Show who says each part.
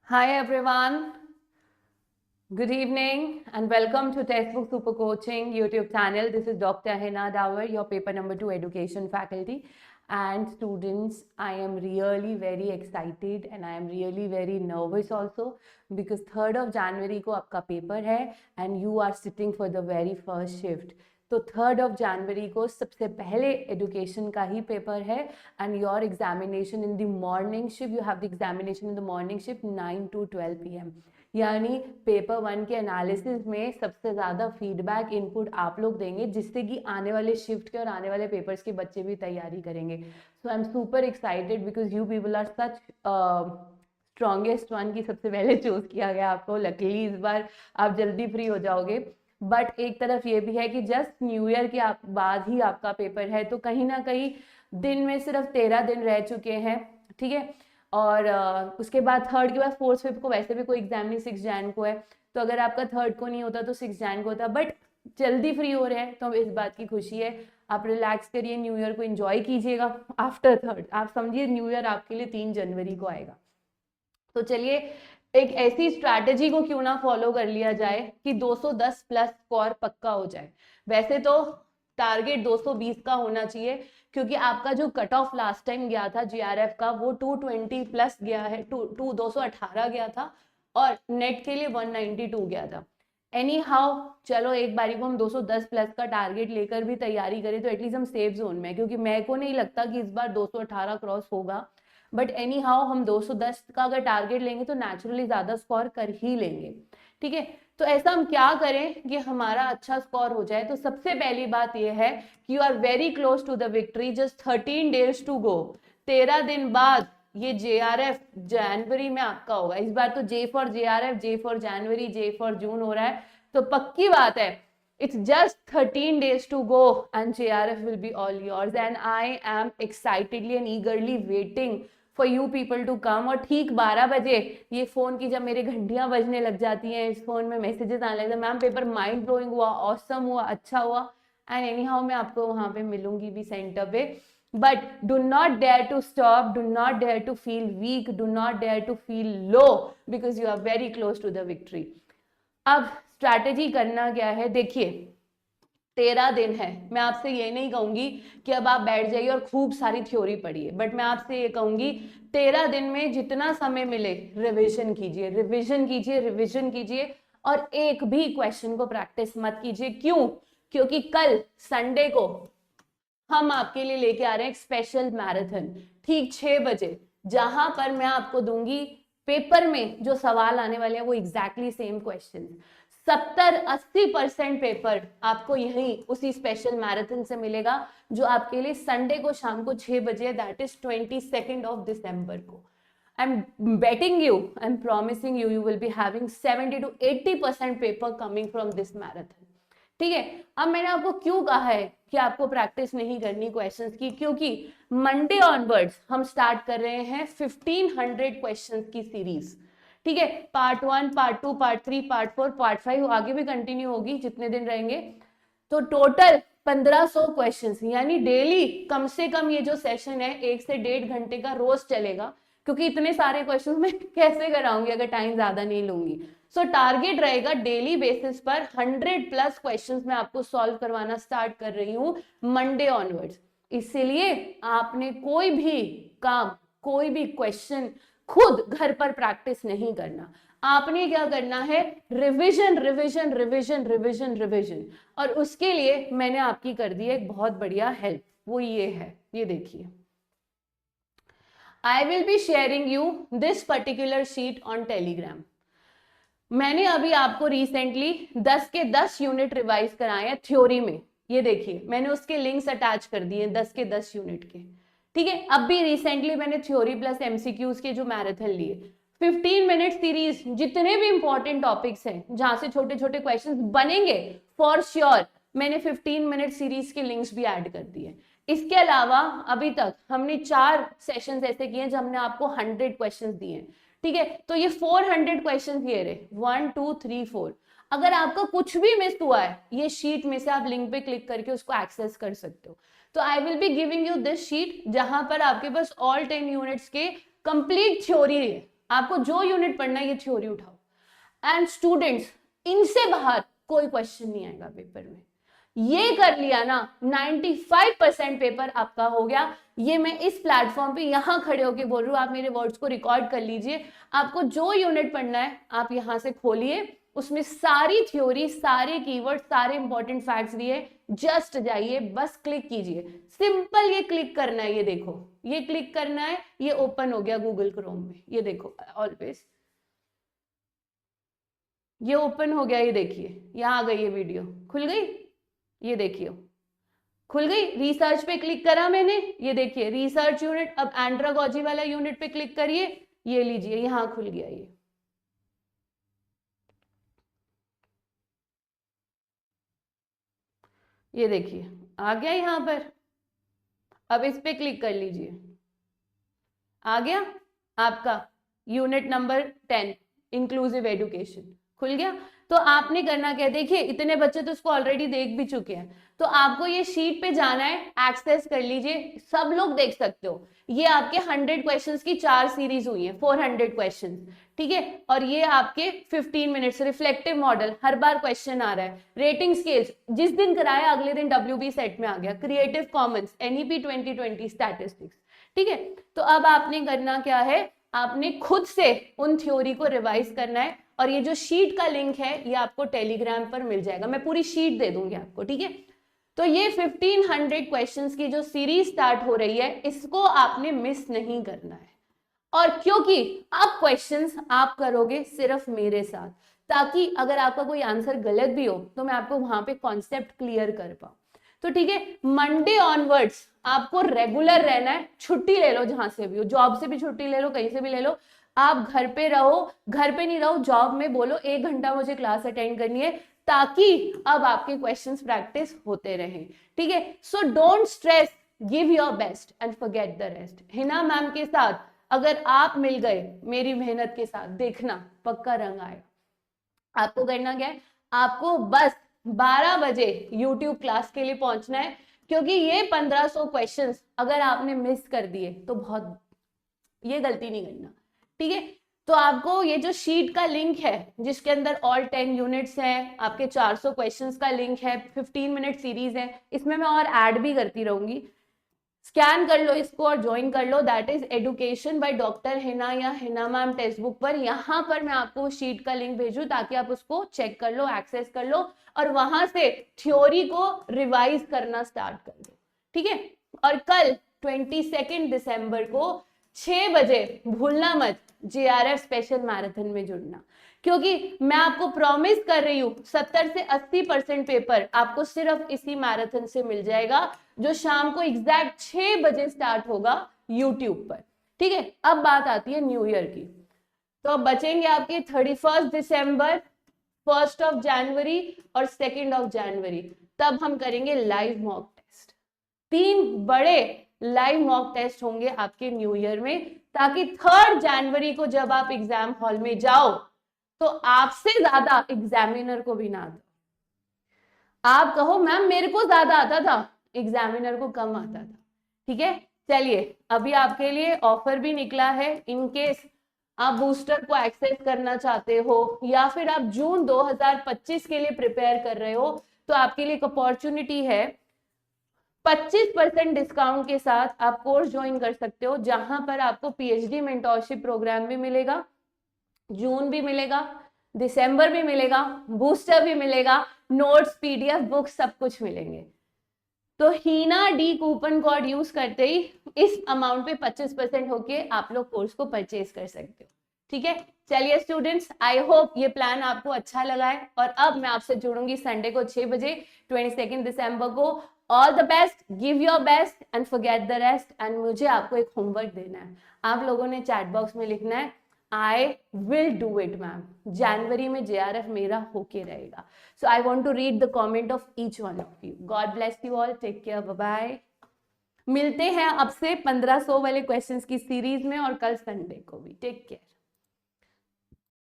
Speaker 1: Hi everyone, good evening and welcome to Textbook Super Coaching YouTube channel. This is Dr. Hina Dawar, your paper number 2 education faculty. And students, I am really very excited and I am really very nervous also because 3rd of January को आपका paper है and you are sitting for the very first shift. तो 3rd of January को सबसे पहले education का ही paper है and your examination in the morning shift, you have the examination in the morning shift 9 to 12 PM। यानी paper 1 के analysis में सबसे ज़्यादा फीडबैक इनपुट आप लोग देंगे जिससे कि आने वाले शिफ्ट के और आने वाले पेपर्स के बच्चे भी तैयारी करेंगे। So I am super excited because you people are such strongest one की सबसे पहले चूज किया गया आपको। लकीली इस बार आप जल्दी फ्री हो जाओगे। बट एक तरफ ये भी है कि जस्ट न्यू ईयर के बाद ही आपका पेपर है, तो कहीं ना कहीं दिन में सिर्फ 13 दिन रह चुके हैं, ठीक है। और उसके बाद 3rd के बाद 4th 5th को वैसे भी कोई एग्जाम नहीं, 6 जैन को है। तो अगर आपका 3rd को नहीं होता तो 6 जैन को होता। बट जल्दी फ्री हो रहे हैं तो इस बात की खुशी है। आप रिलैक्स करिए, न्यू ईयर को एंजॉय कीजिएगा। आफ्टर 3rd आप समझिए न्यू ईयर आपके लिए 3 जनवरी को आएगा। तो चलिए एक ऐसी स्ट्रैटेजी को क्यों ना फॉलो कर लिया जाए कि 210 प्लस स्कोर पक्का हो जाए। वैसे तो टारगेट 220 का होना चाहिए क्योंकि आपका जो कट ऑफ लास्ट टाइम गया था जीआरएफ का वो 220 प्लस गया है, 218 गया था और नेट के लिए 192 गया था। एनी हाउ चलो एक बारी को हम 210 प्लस का टारगेट लेकर भी तैयारी करें तो एटलीस्ट हम सेफ जोन में, क्योंकि मेरे को नहीं लगता कि इस बार 218 क्रॉस होगा। बट एनी हाउ हम 210 का अगर टारगेट लेंगे तो नेचुरली ज्यादा स्कोर कर ही लेंगे, ठीक है। तो ऐसा हम क्या करें कि हमारा अच्छा स्कोर हो जाए। तो सबसे पहली बात यह है कि you are very close to the victory, just 13 days to go. 13 दिन बाद ये जेआरएफ जनवरी में आपका होगा। इस बार तो J for JRF, J for January, J for जून हो रहा है। तो पक्की बात है it's just 13 days to go and JRF will be all yours and I am excitedly and eagerly waiting for you people to come। और ठीक 12 बजे ये फोन की जब मेरे घंटियां बजने लग जाती हैं, इस फोन में मैसेजेस आने लगते हैं, मैम पेपर माइंड ब्लोइंग हुआ, ऑसम हुआ, अच्छा हुआ, एंड एनी हाउ मैं आपको वहां पे मिलूंगी भी सेंटर पे। But do not dare to stop, do not dare to feel weak, do not dare to feel low because you are very close to the victory. अब स्ट्रैटेजी करना क्या है, देखिए 13 दिन है। मैं आपसे ये नहीं कहूंगी कि अब आप बैठ जाइए और खूब सारी थ्योरी पढ़िए, बट मैं आपसे ये कहूंगी 13 दिन में जितना समय मिले रिवीजन कीजिए, रिवीजन कीजिए, रिवीजन कीजिए और एक भी क्वेश्चन को प्रैक्टिस मत कीजिए। क्यों? क्योंकि कल संडे को हम आपके लिए लेके आ रहे हैं एक स्पेशल मैराथन ठीक 6 बजे, जहां पर मैं आपको दूंगी पेपर में जो सवाल आने वाले हैं वो एग्जैक्टली सेम क्वेश्चन। 70-80% पेपर आपको यही उसी स्पेशल मैराथन से मिलेगा जो आपके लिए संडे को शाम को 6 बजे, दैट इज 22 of December को। I'm betting you, I'm promising you, you will be having 70 to 80% paper coming from this marathon, ठीक है। अब मैंने आपको क्यों कहा है कि आपको प्रैक्टिस नहीं करनी क्वेश्चंस की, क्योंकि मंडे ऑनवर्ड्स हम स्टार्ट कर रहे हैं 1500 क्वेश्चंस की सीरीज, ठीक है। Part 1, part 2, part 3, part 4, part 5 आगे भी कंटिन्यू होगी जितने दिन रहेंगे। तो टोटल 1500 क्वेश्चंस, यानी डेली कम से कम ये जो सेशन है 1 से 1.5 घंटे का रोज चलेगा, क्योंकि इतने सारे क्वेश्चंस मैं कैसे कराऊंगी अगर टाइम ज्यादा नहीं लूंगी। सो टारगेट रहेगा डेली बेसिस पर 100 प्लस क्वेश्चंस मैं आपको सॉल्व करवाना स्टार्ट कर रही हूँ मंडे ऑनवर्ड्स। इसीलिए आपने कोई भी काम, कोई भी क्वेश्चन खुद घर पर प्रैक्टिस नहीं करना। आपने क्या करना है, revision revision revision revision revision. और उसके लिए मैंने आपकी कर दी एक बहुत बढ़िया हेल्प, वो ये है, ये देखिए। I will be sharing you this particular sheet on Telegram। मैंने अभी आपको रिसेंटली 10 के 10 यूनिट रिवाइज कराए हैं थ्योरी में। ये देखिए मैंने उसके लिंक्स अटैच कर दिए 10 के 10 यूनिट के, ठीक है। अब भी रिसेंटली मैंने थ्योरी प्लस एमसीक्यूज के जो मैराथन लिए 15 मिनट सीरीज, जितने भी इंपॉर्टेंट टॉपिक्स हैं जहां से छोटे छोटे क्वेश्चंस बनेंगे फॉर श्योर, मैंने 15 मिनट सीरीज के लिंक्स भी ऐड कर दिए। इसके अलावा अभी तक हमने 4 सेशंस ऐसे किए हैं जब हमने आपको 100 क्वेश्चंस दिए हैं, ठीक है। तो ये 400 क्वेश्चंस ये रहे, 1 2 3 4। अगर आपका कुछ भी मिस हुआ है ये शीट में से आप लिंक पे क्लिक करके उसको एक्सेस कर सकते हो। तो I will be giving you this sheet जहां पर आपके पास ऑल 10 यूनिट्स के कंप्लीट थ्योरी है, आपको जो यूनिट पढ़ना है ये थ्योरी उठाओ। एंड स्टूडेंट्स, इनसे बाहर कोई क्वेश्चन नहीं आएगा पेपर में। ये कर लिया ना, 95% पेपर आपका हो गया। ये मैं इस प्लेटफॉर्म पे यहां खड़े होके बोल रही हूँ, आप मेरे वर्ड्स को रिकॉर्ड कर लीजिए। आपको जो यूनिट पढ़ना है आप यहां से खोलिए, उसमें सारी थ्योरी, सारे कीवर्ड, सारे इंपॉर्टेंट फैक्ट्स दिए। जस्ट जाइए, बस क्लिक कीजिए, सिंपल ये क्लिक करना है। ये देखो, ये क्लिक करना है, ये ओपन हो गया गूगल क्रोम में। ये देखो, ऑलवेज ये ओपन हो गया। ये देखिए, यहां आ गई, ये वीडियो खुल गई। ये देखिए खुल गई। रिसर्च पे क्लिक करा मैंने, ये देखिए रिसर्च यूनिट। अब एंड्रागोजी वाला यूनिट पे क्लिक करिए, ये लीजिए यहां खुल गया। ये देखिए आ गया यहां पर। अब इस पे क्लिक कर लीजिए, आ गया आपका यूनिट नंबर 10 इंक्लूसिव एजुकेशन खुल गया। तो आपने करना क्या है, देखिए इतने बच्चे तो इसको ऑलरेडी देख भी चुके हैं। तो आपको ये शीट पे जाना है, एक्सेस कर लीजिए, सब लोग देख सकते हो। ये आपके 100 क्वेश्चंस की 4 सीरीज हुई है, 400 क्वेश्चंस, ठीक है। और ये आपके 15 मिनट्स रिफ्लेक्टिव मॉडल, हर बार क्वेश्चन आ रहा है। रेटिंग स्केल्स जिस दिन कराया अगले दिन WB सेट में आ गया। क्रिएटिव कॉमन्स, NEP 2020 स्टैटिस्टिक्स, ठीक है। तो अब आपने करना क्या है, आपने खुद से उन थ्योरी को रिवाइज करना है। और ये जो शीट का लिंक है ये आपको टेलीग्राम पर मिल जाएगा, मैं पूरी शीट दे दूंगी आपको, ठीक है। तो ये 1500 क्वेश्चंस की जो सीरीज स्टार्ट हो रही है, इसको आपने मिस नहीं करना है। और क्योंकि अब क्वेश्चंस आप करोगे सिर्फ मेरे साथ, ताकि अगर आपका कोई आंसर गलत भी हो तो मैं आपको वहां पे कॉन्सेप्ट क्लियर कर पाऊं। तो ठीक है, मंडे ऑनवर्ड्स आपको रेगुलर रहना है। छुट्टी ले लो, जहां से भी हो, जॉब से भी छुट्टी ले लो, कहीं से भी ले लो। आप घर पे रहो, घर पे नहीं रहो, जॉब में बोलो 1 घंटा मुझे क्लास अटेंड करनी है, ताकि अब आपके क्वेश्चंस प्रैक्टिस होते रहे, ठीक है। So don't stress, give your best and forget the rest. Hina ma'am के साथ अगर आप मिल गए मेरी मेहनत के साथ, देखना पक्का रंग आएगा। आपको करना क्या है, आपको बस 12 बजे YouTube क्लास के लिए पहुंचना है। क्योंकि ये 1500 क्वेश्चंस अगर आपने मिस कर दिए तो बहुत, ये गलती नहीं करना, ठीक है। तो आपको ये जो शीट का लिंक है, जिसके अंदर ऑल 10 यूनिट्स हैं, आपके 400 क्वेश्चंस का लिंक है, 15 मिनट सीरीज है, इसमें मैं और ऐड भी करती रहूंगी। स्कैन कर लो इसको और ज्वाइन कर लो। That is education by doctor Hina या हिना मैम टेक्स्ट बुक पर। यहाँ पर मैं आपको शीट का लिंक भेजू ताकि आप उसको चेक कर लो, एक्सेस कर लो और वहां से थ्योरी को रिवाइज करना स्टार्ट कर दो, ठीक है। और कल 22 दिसंबर को 6 बजे भूलना मत JRF स्पेशल मैराथन में जुड़ना। क्योंकि मैं आपको प्रॉमिस कर रही हूं 70 से 80% पेपर आपको सिर्फ इसी मैराथन से मिल जाएगा, जो शाम को एग्जैक्ट 6 बजे स्टार्ट होगा यूट्यूब पर, ठीक है। अब बात आती है न्यू ईयर की। तो अब बचेंगे आपके 31 दिसंबर, 1 जनवरी और 2 जनवरी। तब हम करेंगे लाइव मॉक टेस्ट। 3 बड़े लाइव मॉक टेस्ट होंगे आपके न्यू ईयर में, ताकि 3 जनवरी को जब आप एग्जाम हॉल में जाओ तो आपसे ज्यादा एग्जामिनर को भी ना दो। आप कहो मैम मेरे को ज्यादा आता था, एग्जामिनर को कम आता था, ठीक है। चलिए, अभी आपके लिए ऑफर भी निकला है। इनकेस आप बूस्टर को एक्सेस करना चाहते हो या फिर आप जून 2025 के लिए प्रिपेयर कर रहे हो, तो आपके लिए एक अपॉर्चुनिटी है। 25% डिस्काउंट के साथ आप कोर्स ज्वाइन कर सकते हो, जहां पर आपको PhD मेंटोरशिप प्रोग्राम भी मिलेगा, जून भी मिलेगा, दिसंबर भी मिलेगा, बूस्टर भी मिलेगा, नोट्स, PDF बुक सब कुछ मिलेंगे। तो हीना डी कूपन कोड यूज करते ही इस अमाउंट पे 25% होके आप लोग कोर्स को परचेज कर सकते हो, ठीक है। चलिए स्टूडेंट्स, आई होप ये प्लान आपको अच्छा लगा है। और अब मैं आपसे जुड़ूंगी संडे को 6 बजे 22 दिसंबर को। All the best, give your best and forget the rest. And मुझे आपको एक होमवर्क देना है, आप लोगों ने चैट बॉक्स में लिखना है I will do it ma'am. जनवरी में JRF मेरा होके रहेगा। So I want to read the comment of each one of you. God bless you all. Take care. Bye bye. मिलते हैं अब से 1500 वाले क्वेश्चंस की सीरीज में और कल संडे को भी। Take care.